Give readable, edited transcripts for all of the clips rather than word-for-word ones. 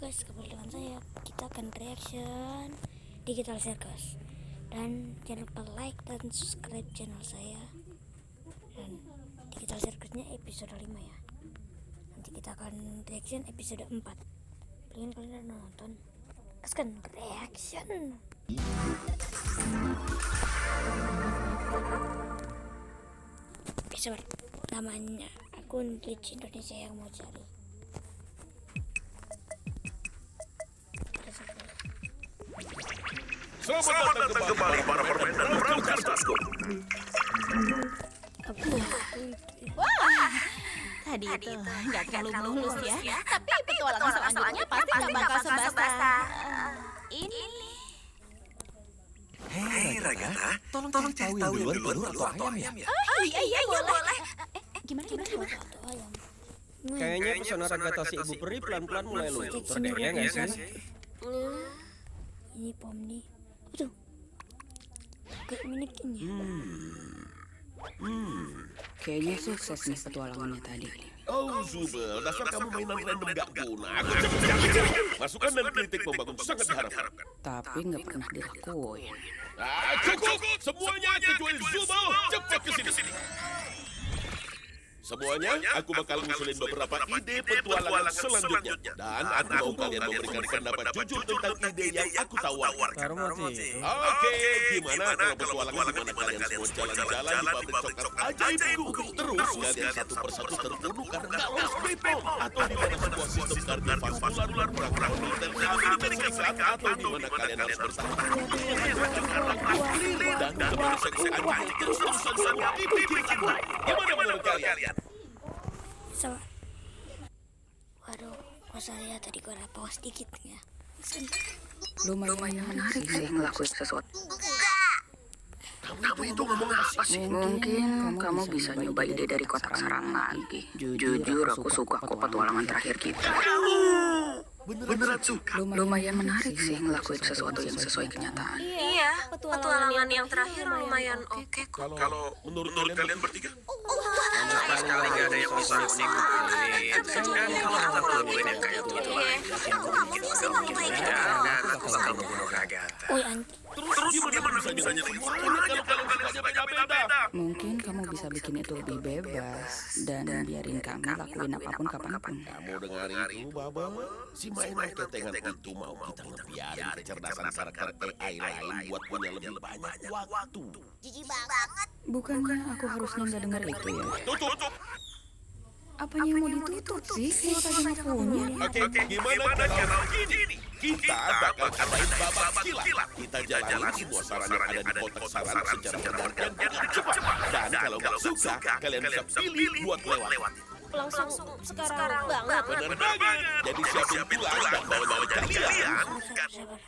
guys, kembali dengan saya. Kita akan reaction Digital Circus. Dan jangan lupa like dan subscribe channel saya. Dan Digital Circusnya episode 5 ya. Nanti kita akan reaction episode 4. Pengen kalian nonton, kasihkan reaction. Episode namanya akun Twitch Indonesia yang mau cari. Selamat datang kembali para permen dan Broadcastasku. Wah, tadi itu nggak terlalu mulus ya. Tapi petualangan selanjutnya pasti nggak bakal sebasta. Ini. Hei Ragata, tolong cari tahu yang dulu atau ayam ya? Oh iya boleh. Gimana? Ayam. Kayaknya pesona Ragata si Ibu Peri pelan-pelan mulai luntur deh, ya nggak sih? Ini Pomni. Apa tuh? Kayak minikinnya. Kayaknya sukses nih petualangannya tadi. Oh Zubel, dasar kamu mainan random gak guna. Aku cepet. Masukan dan kritik membangun sangat diharapkan. Tapi nggak pernah dilakuin. Cukup! Semuanya kecuali Zubel, cepat ke sini. Semuanya, aku bakal ngusulin beberapa ide petualangan selanjutnya. Dan aku mau kalian memberikan pendapat jujur tentang ide yang aku tawarkan. Oke, gimana kalau petualangan di mana kalian semua jalan-jalan di pabrik coklat ajaibku? Terus kalian satu persatu terbunuh karena nggak lolos BPOM. Atau di mana sebuah sistem kardiovaskular perang militer Amerika Selatan. Atau di mana kalian harus bertahan. Dan berseks anjing terus-terusan sampai dipikirkan. Gimana menurut kalian? Sabar. Waduh, kok saya tadi gua pause dikit ya. Lumayan menarik sih ngelakuin sesuatu. Kamu itu ngomong apa sih? Mungkin kamu bisa nyoba ide dari kotak sarang lagi. Jujur aku suka kok petualangan terakhir kita. Beneran suka? Lumayan menarik sih ngelakuin sesuatu yang sesuai kenyataan. Iya, petualangan yang terakhir lumayan oke kok. Kalau menurut kalian bertiga? Sama sekali gak ada yang bisa ngikutin. Dan kalau ngelakuin yang kayak gitu dan aku bakal membunuh Ragata. Oi anjing. Terus gimana bisanya semuanya kalau kalian sukanya beda-beda? Mungkin kamu bisa bikin itu lebih bebas dan biarin kami lakuin apapun kapanpun. Kamu dengar itu, Baba? Si mainan ketengan itu mau kita ngebiarin kecerdasan karakter AI lain buat punya lebih banyak waktu. Jijik banget. Bukannya aku harusnya nggak dengar itu ya? Tutup! Apanya yang mau ditutup sih? Kalau tadi nggak punya. Oke, gimana kalau gini? Kita bakal adain babak kilat. Kita jalanin semua saran yang ada di kotak saran secara benar dan cepat. Dan kalau nggak suka, kalian bisa pilih buat lewat. Langsung sekarang banget. Bener banget. Jadi siapin tulang dan bawa kalian. Sabar.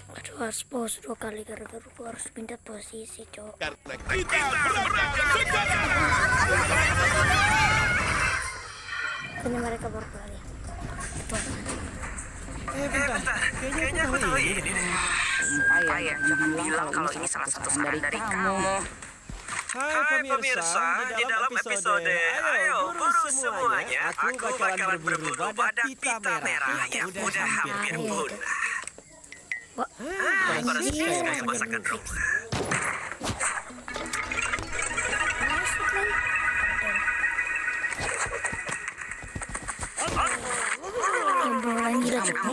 Aduh, harus pause 2 kali gara-gara gua harus pindah posisi, cok. Karena kita berangkat sekarang. Kayaknya mereka baru kali. Bentar, kayaknya aku tahu ini. Ayah yang bilang kalau ini salah satu saran dari kamu. Hai pemirsa, di dalam episode Ayo Buru Semuanya, aku bakalan berburu badak pita merah yang udah hampir punah. Persis kayak masakan rumah. Obrolan gila cepet.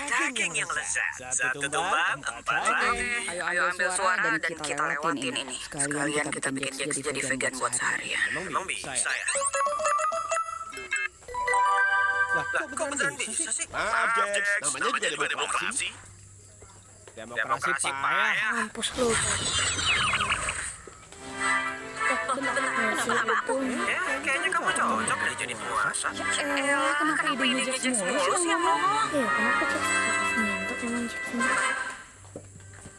Daging yang lezat. Satu tumbang, 4 lagi. Ayo ambil suara dan kita lewatin ini. Sekalian kita bikin Jax jadi vegan buat seharian. Emang bisa ya? Lah, Kok beneran bisa sih? Maaf, Jax. Namanya juga demokrasi. demokrasi payah. Mampus lu. Kayaknya kamu cocok deh jadi penguasa. Kenapa idenya Jax mulu sih yang ngomong? Kenapa Jax nyentuh emang Jax nyentuh?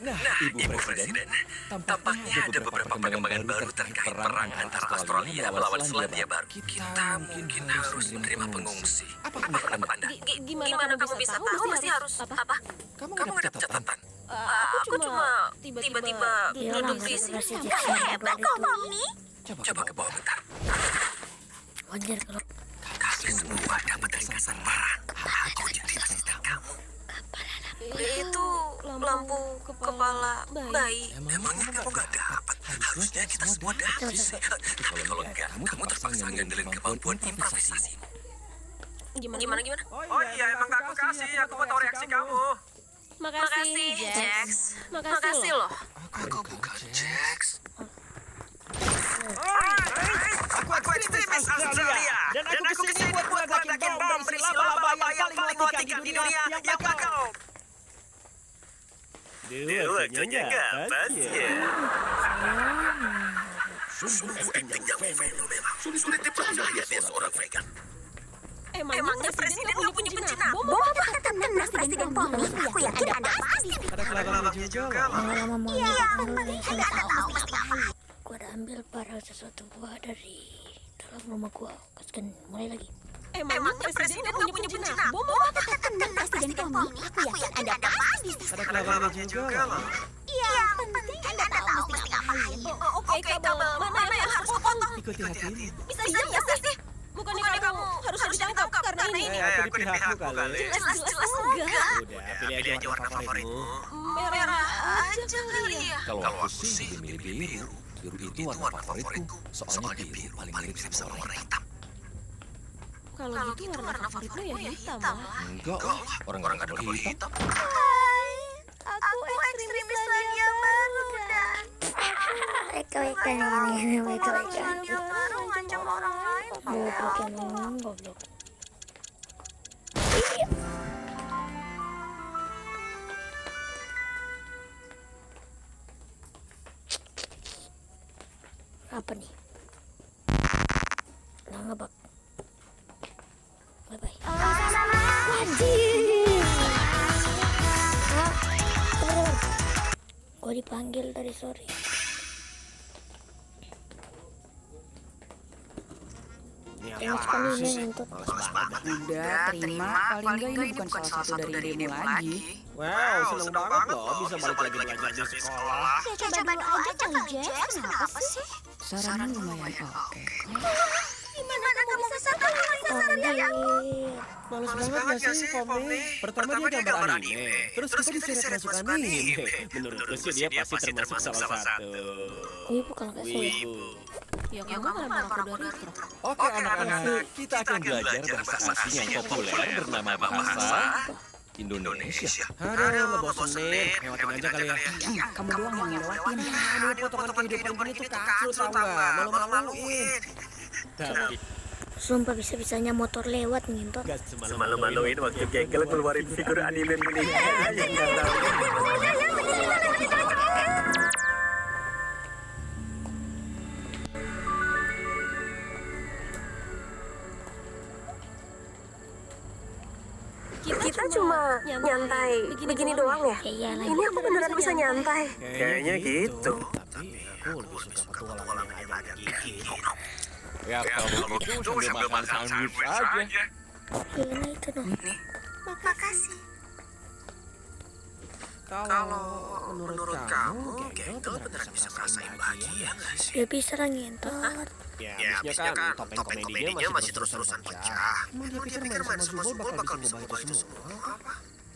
Nah, Ibu Presiden, Tampaknya ada beberapa pengembangan baru terkait perang antara Australia melawan Selandia Baru. Kita mungkin harus menerima pengungsi. Apa pendapat Anda? Gimana kamu bisa tahu? Mesti harus apa? Kamu ada catatan? Aku cuma tiba-tiba duduk di sini. Hebat kok, Coba ke bawah bentar. Wajar kalau Kalian semua dapat dari kesan parah. Aku jadi kasih kamu. Itu lampu kepala bayi. Emangnya kamu gak dapat? Harusnya kita semua dapat. Tapi kalau enggak, kamu terpaksa ngandelin kemampuan improvisasi. Gimana? Oh iya, emang aku kasih. Aku mau tahu reaksi kamu. Makasih, Jax. Makasih loh. Aku bukan Jax. Aku ekstremis Australia. Dan aku kesini buat meledakin bom berisi laba-laba yang paling mematikan di dunia yang bakal... Waktunya kapan ya? Sungguh acting yang fenomenal. Sulit dipercaya dia seorang vegan. Emangnya presiden nggak punya pencinta bom? Apa tenang presiden Poni? Aku yakin Anda pasti. Ada kelarangan juga loh. lama-lama mau Iya, makan dulu penting ya. Anda tahu mesti ngapain. Gua udah ambil barang sesuatu gua dari dalam rumah gua. Kasihkan mulai lagi. Emangnya presiden nggak punya pencinta bom? Apa tenang presiden Poni? Aku yakin Anda pasti. Ada kelarangan juga loh. Iya, penting Anda tahu mesti ngapain. Oke, kabel mana yang harus aku potong? Ikuti hati ini. Bisa sih. Bukannya kamu harus ditangkap karena ini. Aku di pihakmu kali. Jelas enggak. Udah, pilih aja warna favoritmu. Merah aja kali ya. Kalau aku sih lebih milih biru. Biru itu warna favoritku. Soalnya biru paling mirip sama warna hitam. Kalau gitu warna favoritmu ya hitam lah. Enggak lah, orang nggak boleh hitam. Aku ekstremis lagi yang baru dan Weka-wekan ini, weka-wekan. yang baru ngancam orang lain. Goblok emang, goblok. Apa nih? Nah, ngebak. Bye-bye. Wajib. Gue dipanggil dari sore. Tengok sekali ini ngentot. Udah, terima. Paling enggak ini bukan salah satu dari idemu lagi. Wow, seneng banget loh bisa balik lagi belajar di sekolah. Ya coba dulu aja kali, Jess. Kenapa sih? Sarannya lumayan oke. Gimana kamu bisa tahu sasaran dari aku? Males banget gak sih, Kombi? Pertama dia gambar anime, terus kita diseret masuk anime. Menurutku sih dia pasti termasuk salah satu. Wibu kalau nggak salah. Wibu. Ya kamu malah udah retro. Oke anak-anak, kita akan belajar bahasa asing yang populer bernama bahasa Indonesia. Aduh, ngebosenin. Lewatin aja kali ya. Kamu doang yang ngelewatin. Aduh, potongan kehidupan ini tuh kacau tau gak? Malu-maluin. Tapi Sumpah bisa-bisanya motor lewat ngentot. gak Semalu-maluin waktu Kegel keluarin figur anime ini. Yang nggak tahu. Kita cuma nyantai begini doang ya? Iya lagi. Ini aku beneran bisa nyantai. Kayaknya gitu. Tapi aku lebih suka petualangan yang agak gigit. Ya kalau begitu sambil makan sandwich aja. Gimana itu dong? Makasih. Kalau menurut kamu, Kegel beneran bisa ngerasain bahagia gak sih? Dia bisa lah ngentot. Ya, habisnya kan topeng komedinya masih terus-terusan pecah. Emang dia pikir main sama Zubul bakal bisa ngubah itu semua?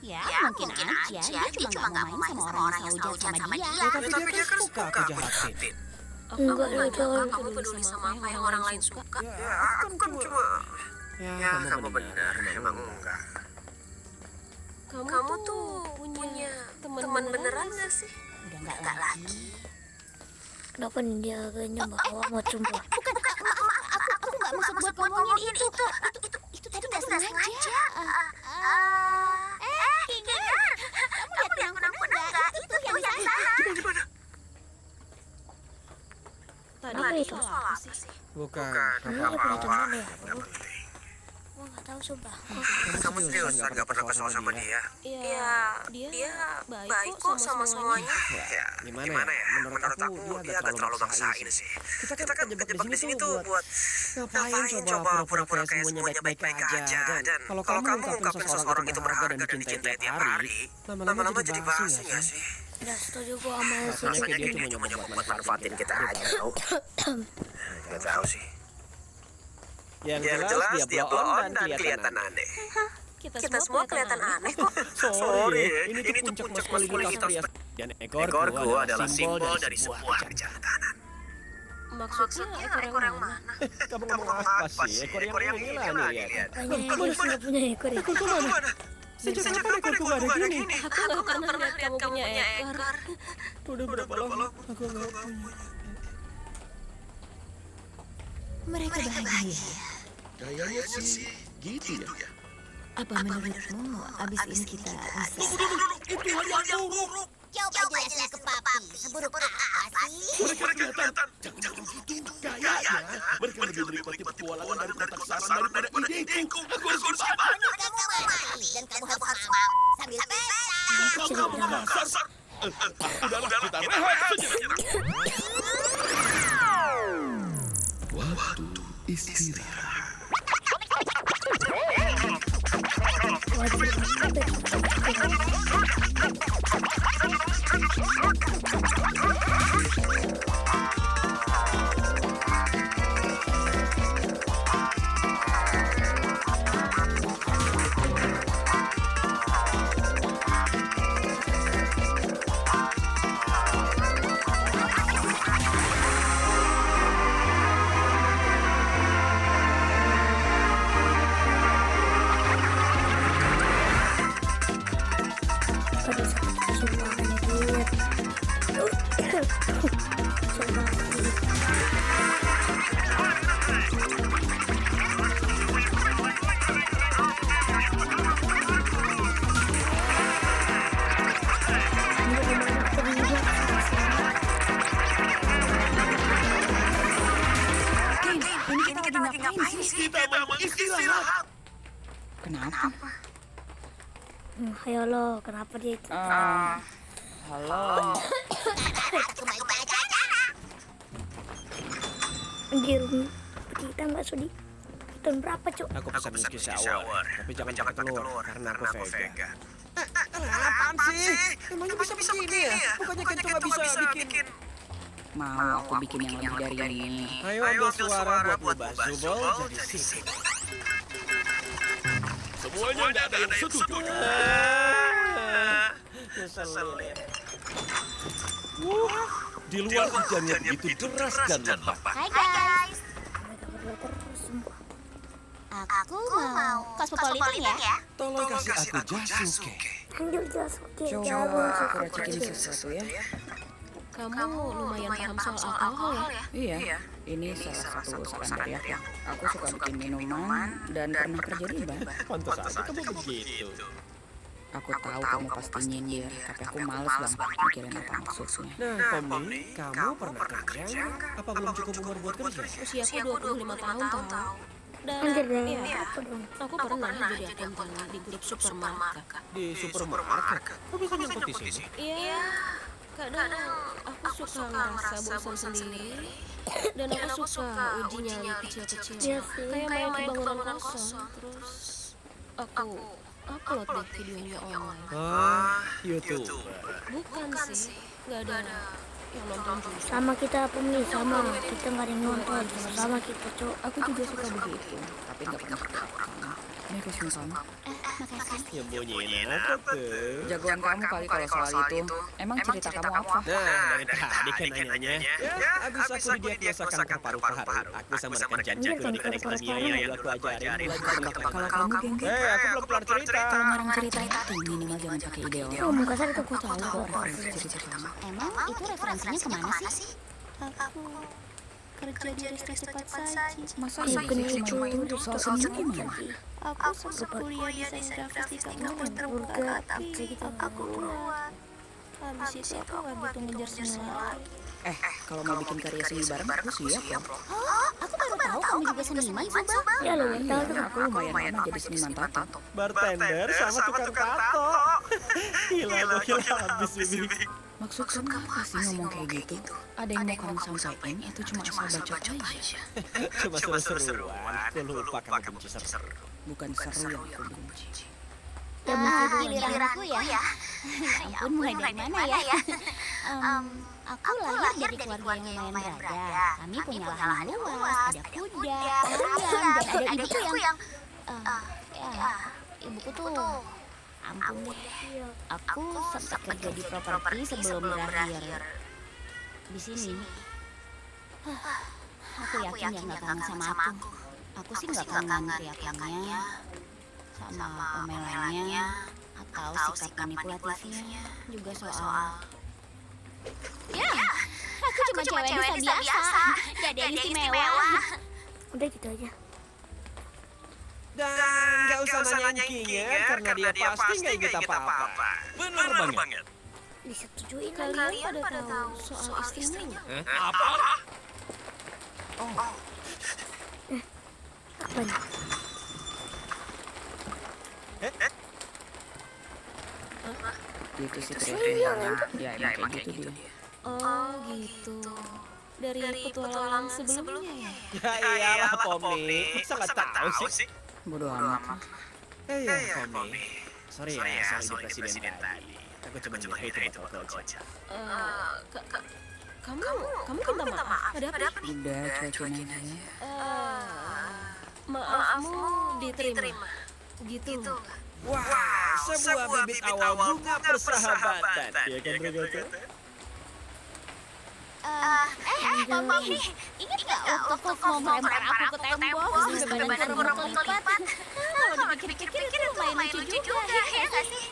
Ya, mungkin aja. Dia cuma nggak mau main sama orang yang selalu jahat sama dia. Ya, tapi dia kan suka aku jahatin. Enggak ya, coy. Kamu peduli sama apa yang orang lain suka? Ya, aku kan cuma... Ya, kamu benar. Emang enggak. Kamu tuh punya teman beneran gak sih? Udah nggak lagi. Kenapa nih dia agaknya bawa mau sumpah? Bukan, aku nggak maksud buat ngomongin itu. Itu tadi nggak sengaja. Kinger, kamu lihat kunang-kunang nggak? Itu yang di sana. Tadi itu? salah apa sih? Bukan. Kamu udah punya teman ya? Gua nggak tahu sumpah. Kamu serius gak pernah kesal sama dia? Iya, dia Baik kok sama semuanya. Ya, gimana ya? Menurut aku dia agak terlalu maksain sih. Kita kan terjebak di sini tuh buat ngapain coba pura-pura kayak semuanya baik-baik aja. Dan kalau kamu ungkapin seseorang itu berharga dan dicintai tiap hari, lama-lama jadi basi gak sih? Udah setuju gua sama si Rasanya kayak dia cuma nyoba buat manfaatin kita aja tau. Gak tau sih. Yang jelas dia blow on dan kelihatan aneh. Kita Semua kelihatan aneh kok. Sorry, ini tuh puncak maskulinitas pria. Dan ekorku adalah simbol dari sebuah kejahatan. Maksudnya ekor yang mana? Kamu ngomong apa sih? Ekor yang inilah nih, lihat. Banyak sudah punya ekor ya. Ekorku mana? Sejak kapan ekorku gak ada gini? Aku nggak pernah lihat kamu punya ekor. Udah berapa lama aku nggak punya. Mereka bahagia. Kayaknya sih gitu ya. Apa menurutmu abis ini kita bisa? Itu hanya buruk. Coba jelasin ke papi, seburuk apa sih? Mereka kelihatan. Jangan gitu. Kayaknya mereka lebih menikmati petualangan dari kotak saran daripada ideku. Aku harus gimana? Kamu mali dan kamu harus mampu sambil pesta. Kamu dasar. Udahlah, kita rehat sejenak. Waktu istirahat. Kita mau istirahat. Kenapa? Ayo lo, kenapa dia itu? Halo. Kembali pacaran. Di rumah kita nggak sudi. Tahun berapa cuk? Aku pesan whisky sour, tapi jangan pakai telur karena aku vegan. Apaan sih? Emangnya bisa begini ya? Bukannya Kenco nggak bisa bikin. Mau aku bikin yang lebih dari ini. Ayo ambil suara buat ubah Zubol jadi sik. Semuanya nggak ada yang setuju. Ngeselin. Di luar hujannya begitu deras dan lebat. Hai guys. Mereka berdua terus semua. Aku mau kosmopolitan ya. Tolong kasih aku Jasuke. Panggil Jasuke. Coba aku racikin sesuatu ya. Kamu lumayan paham soal alkohol ya? Iya, ini salah satu saran dari aku. Aku suka bikin minuman dan pernah kerja di bar. Pantas aja kamu begitu. Aku tahu kamu pasti nyindir, tapi aku males banget mikirin apa maksudnya. Nah, Pomni, kamu pernah kerja nggak? Apa belum cukup umur buat kerja? Usiaku 25 tahun tau. Dan Anjir deh, ya, apa dong? aku pernah jadi akuntan di grup supermarket. Di supermarket? Kok bisa nyangkut di sini? Iya, kadang aku suka ngerasa bosan sendiri. Dan aku suka uji nyali kecil-kecil. Iya sih. Kayak main ke bangunan kosong. Terus aku upload deh videonya online. Ah, YouTube. Bukan sih, nggak ada yang nonton juga. Sama kita Pumi, sama kita nggak ada yang nonton. Sama kita cuk. Aku juga suka begitu, tapi nggak pernah ketemu kamu. Ini kostum kamu. Ya bunyiin apa tuh? Jagoan kamu kali kalau soal itu. Emang cerita kamu apa? Nah, dari tadi kan nanyanya. Ya, abis aku didiagnosakan paru-paru. Aku sama rekan janjiku di klinik ilmiah yang aku ajarin. Kalau kamu geng, Aku belum kelar cerita. kalau ngarang cerita itu minimal jangan pakai ide orang. Ngomong kasar itu Aku tahu kok referensi cerita kamu. Emang itu referensinya kemana sih? Aku kerja di resto cepat saji. Masa Iya, iya bener, cuma cuy. itu soal seni gimana? Aku sempat kuliah desain grafis di kampus terbuka, tapi aku keluar. Habis itu aku gak gitu ngejar seni lagi. Kalau mau bikin karya seni bareng, aku siap ya. Aku baru tahu kamu juga seniman, Suba. Ya lo Iya, tahu aku lumayan lama jadi seniman tato. Bartender sama tukang tato. Gila, gokil habis ini. Maksud kamu apa sih ngomong kayak gitu? Ada yang mau kamu sampaikan atau cuma asal bacot aja? Cuma seru-seruan. Aku lupa kamu benci seru. Bukan seru yang aku benci. Giliranku ya. Ya ampun, mulai dari mana ya? Aku lahir dari keluarga yang lumayan berada. Kami punya lahan luas, ada kuda, ayam, dan ada ibuku yang... ibuku tuh... Ampun deh, aku sempat kerja di properti sebelum berakhir di sini. Aku yakin dia nggak kangen sama aku. Aku sih nggak kangen teriakannya, sama omelannya, atau sikap manipulatifnya. Juga soal... Ya, aku cuma cewek desa biasa, gak ada yang istimewa. Udah gitu aja. Dan nggak usah nanya Kinya karena dia pasti nggak inget apa-apa. Benar banget. Disetujuin Kalian pada tahu soal istrinya? Apa? apa nih? Itu sih teriaknya. Ya emang kayak gitu dia. Oh gitu. Dari petualangan sebelumnya ya? Ya iyalah Pomi, masa nggak tahu sih? Bodoh amat. Iya Pomi. Sorry ya, soal di presiden tadi. Aku cuma nyerahin itu waktu aja. Kamu minta maaf? Ada apa? Udah cuekin aja. Maafmu diterima. Gitu. Wah, sebuah bibit awal bunga persahabatan. Ya kan Regatta? Pomi, ingat gak waktu kau mau melempar aku ke tembok sampai badan kurang kelipat? Kalau dipikir-pikir itu lumayan lucu juga, ya gak sih?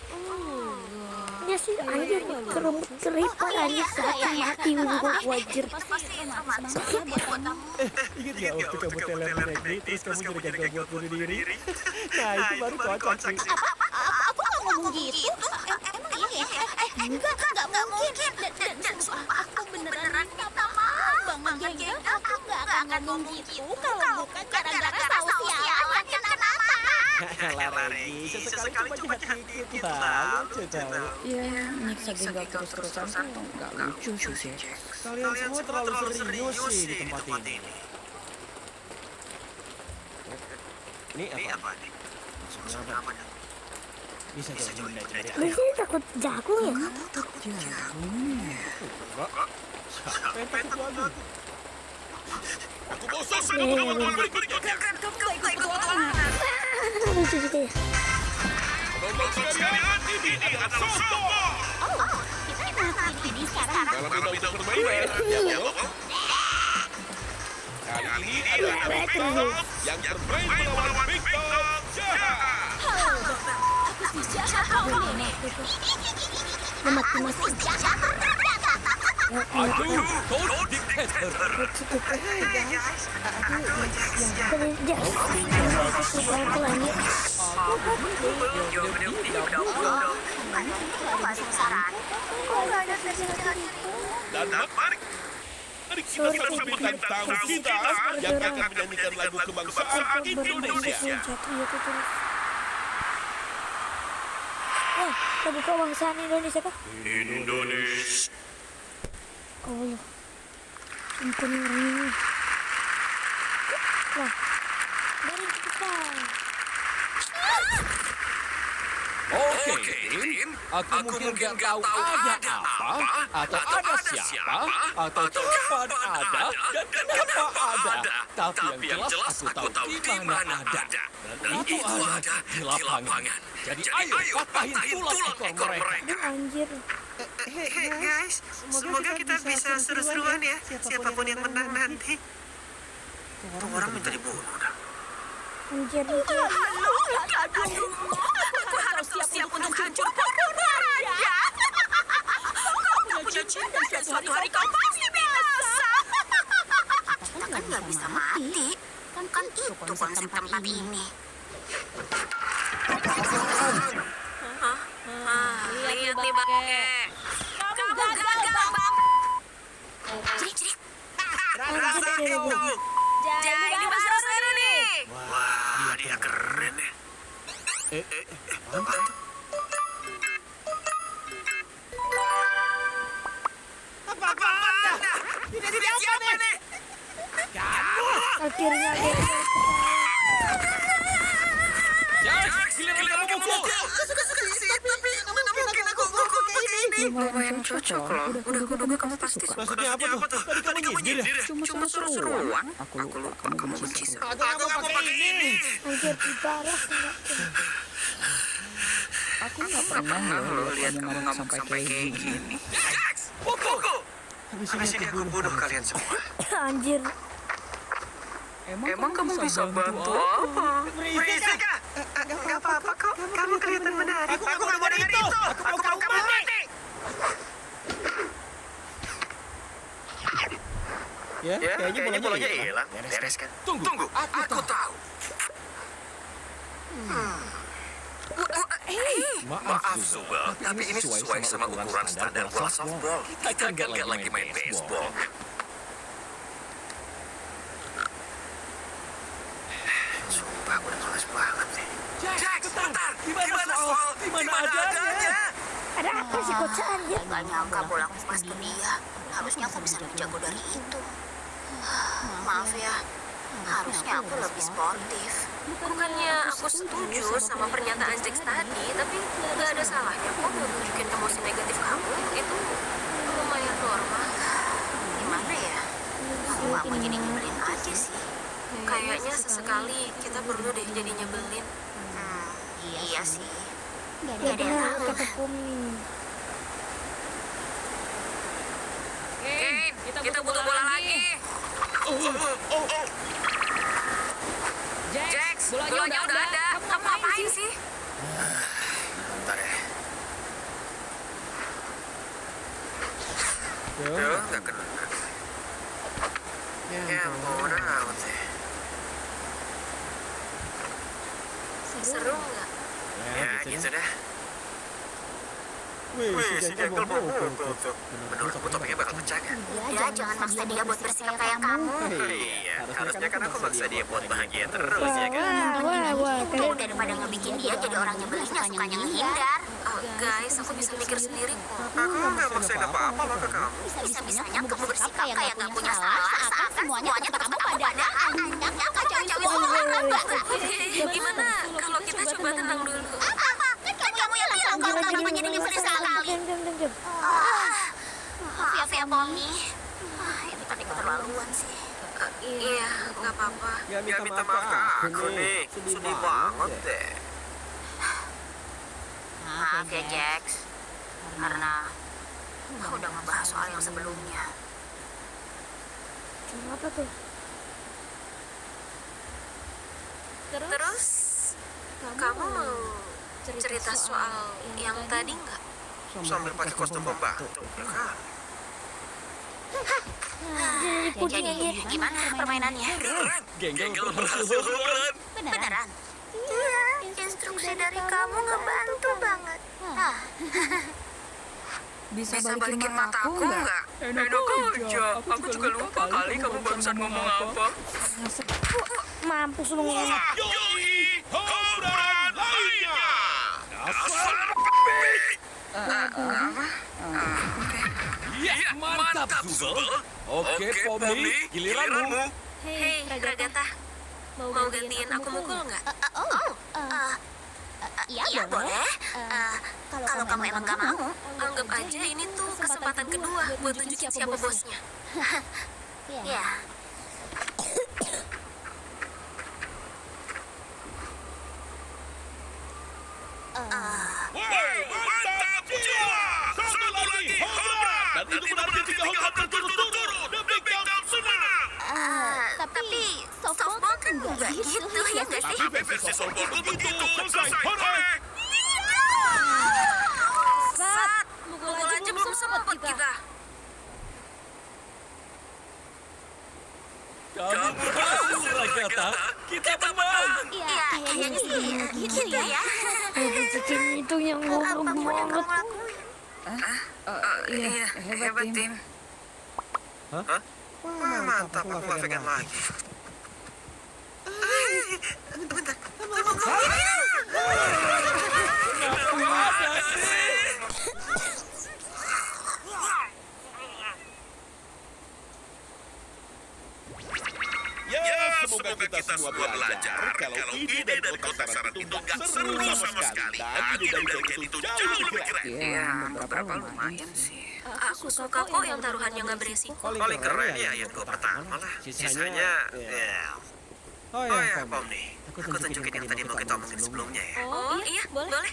Ya sih anjir kerumut keripat anjir setengah mati juga wajar. Pasti romantis ya buat kamu. Ingat gak waktu kamu telepon Regli, terus kamu jadi gagal buat bunuh diri? Nah itu baru kocak sih. Aku gak ngomong gitu. Emang iya ya? Enggak mungkin. Dan sumpah aku beneran minta maaf banget, geng. Aku gak akan ngomong gitu kalau bukan gara-gara tahu sialan yang kenapa. Elah Regli, sesekali cuma jahat dikit lah, lucu tau. Ya, nyiksa genggal terus-terusan tuh nggak lucu sih. Kalian semua terlalu serius sih di tempat ini. Ini apa nih? Maksudnya apa? Bisa jadi benda cerita. Biasanya takut jagung ya? Enggak. Siapa yang takut jagung? Aku bosan dengan pengalaman berikutnya. Lucu juga ya. Tonton sekalian, ini adalah softball. Kita mati di sekarang. Dalam bidang permainan, ya Bob. Kali ini adalah Victor yang bermain melawan Victor jahat. Aku si jahat kau ini. Mati-mati. Aku Coach Dictator. Kerja. Aku lanjut. Dan mari kita saksikan tamu kita yang akan menyanyikan lagu kebangsaan Indonesia. Lagu kebangsaan Indonesia kah? Indonesia. Allah. Ampun orang ini. Wah. Dari cepetan. Oke, Din. Aku mungkin nggak tahu ada apa, atau ada siapa, atau kapan ada, dan kenapa ada. Tapi yang jelas aku tahu di mana ada. Dan itu ada di lapangan. Jadi ayo patahin tulang ekor mereka. Anjir. Hey guys, semoga kita bisa seru-seruan ya. Siapapun yang menang nanti. Tuh orang menjadi bunuh dah. Anjir. Aku harus siap untuk hancur pokok raja. Kau punya cinta dan suatu hari kau pasti binasa. Kita kan nggak bisa mati. Kan itu konsep tempat ini. Lihat nih Bake. Kamu gagal bang. Ciri. Rasain tuh. Jadi baru seru nih. Wah, dia keren ya. Apa? Apa-apaan? Ini siapa nih? Kamu. Akhirnya dia. Jax, giliran kamu mukul. Tapi mana mungkin aku mukul pakai ini. Lumayan cocok loh. Udah kuduga kamu pasti suka. Maksudnya apa tuh? Tadi kamu nyindir ya? Cuma seru-seruan. Aku lupa kamu benci seru. Aku pakai ini. Anjir dibalas enggak? Aku nggak pernah loh lihat kamu ngamuk sampai kayak gini. Pukul. Habis ini aku bunuh kalian semua. Anjir. Emang kamu bisa bantu? Berisik ah. Gak apa-apa kok. Kamu kelihatan menarik. Aku gak mau dengar itu. Aku mau kamu mati. Ya, kayaknya bolanya hilang. Beres kan? Tunggu, Aku tahu. Maaf Zubel, tapi ini sesuai sama ukuran standar bola softball. Kita kan gak lagi main baseball. Sumpah, aku udah males banget nih. Jax, bentar. Gimana soal? Gimana adanya? Ada apa sih kocak anjir? Gak nyangka bolaku pas ke dia. Harusnya aku bisa lebih jago dari itu. Maaf ya, harusnya aku lebih sportif. Bukannya aku setuju sama pernyataan Jax tadi, tapi nggak ada salahnya kok nunjukin emosi negatif kamu. Itu lumayan normal. Gimana ya? Aku jadi nyebelin aja sih. Kayaknya sesekali kita perlu deh jadi nyebelin. Iya sih. Gak ada yang tahu kata Kumi. Kita butuh bola lagi. Jax, bolanya udah ada. Kamu ngapain sih? Bentar ya. Tuh, gak kena. Ya ampun, amat sih. Seru nggak? Ya, gitu dah. Wih, Si Jengkel mau pukul tuh. Menurutku topiknya bakal pecah kan? Ya, jangan maksa dia buat bersikap kayak kamu. Iya, harusnya kan aku maksa dia buat bahagia terus ya kan? Wah, kalian Daripada ngebikin dia jadi orang nyebelin yang sukanya menghindar. Guys, aku bisa mikir sendiri kok. Aku nggak maksain apa-apa loh ke kamu. Bisa-bisanya kamu bersikap kayak gak punya salah seakan semuanya tempat kamu padaan. Yang kacauin semua orang. Gimana kalau kita coba tenang dulu? Apa? Kan kamu yang bilang kalau kamu jadi nyebelin sekali. diam. Maaf ya, Bonnie. Itu tadi keterlaluan sih. Iya, nggak apa-apa. Ya minta maaf ke aku nih. Sedih banget deh. Maaf ya, Jax. Karena aku udah ngebahas soal yang sebelumnya. Kenapa tuh? Terus, kamu mau cerita soal yang tadi nggak? Sambil pakai kostum pembantu, ya kan? Jadi gimana permainannya? Genggel berhasil bukan? Beneran? Iya, instruksi dari kamu ngebantu banget. Bisa balikin mata aku nggak? Enak aja. Aku juga lupa kali kamu barusan ngomong apa. Mampus lu ngomong. Yoi, Hobran lainnya. Dasar Ya, mantap Zubel. Oke, Pomni, giliranmu. Hei, Ragata. Mau gantiin aku mukul nggak? Iya boleh. Kalau kamu emang gak mau. Anggap aja ini tuh kesempatan kedua buat tunjukin siapa bosnya. Ya. mantap jiwa. Satu lagi, Hobran. Dan itu berarti 3 Hobran berturut-turut. The Big Dog menang. Tapi softball kan gak gitu ya gak sih? Tapi versi softball begitu. Selesai, hore. Sat, mukul aja belum sempet kita. Kamu berhasil, Ragata. Kita menang. Iya, kayaknya sih gitu ya. Cincin itu yang ngomong banget. Iya, hebat tim. Wah, mantap, aku gak vegan lagi. Bentar. Ya, semoga kita semua belajar kalau ide dan kotak saran itu nggak seru sama sekali. Dan ide dari Ken itu jauh lebih keren. Iya, beberapa lumayan sih. Aku suka kok yang taruhannya nggak beresiko. Paling keren ya yang gue pertama lah. Sisanya, Oh oh ya, ya, Pom nih. Aku tunjukin yang tadi mau kita omongin sebelumnya ya. Oh iya, boleh.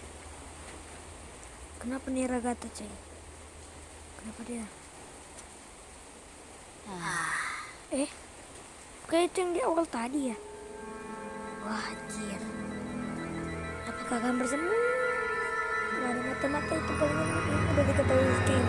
Kenapa nih Ragata, coy? Kenapa dia? Kayak itu yang di awal tadi ya? Wah, anjir. Apakah gambar semua? Gak ada mata-mata itu palingan udah diketahui kayak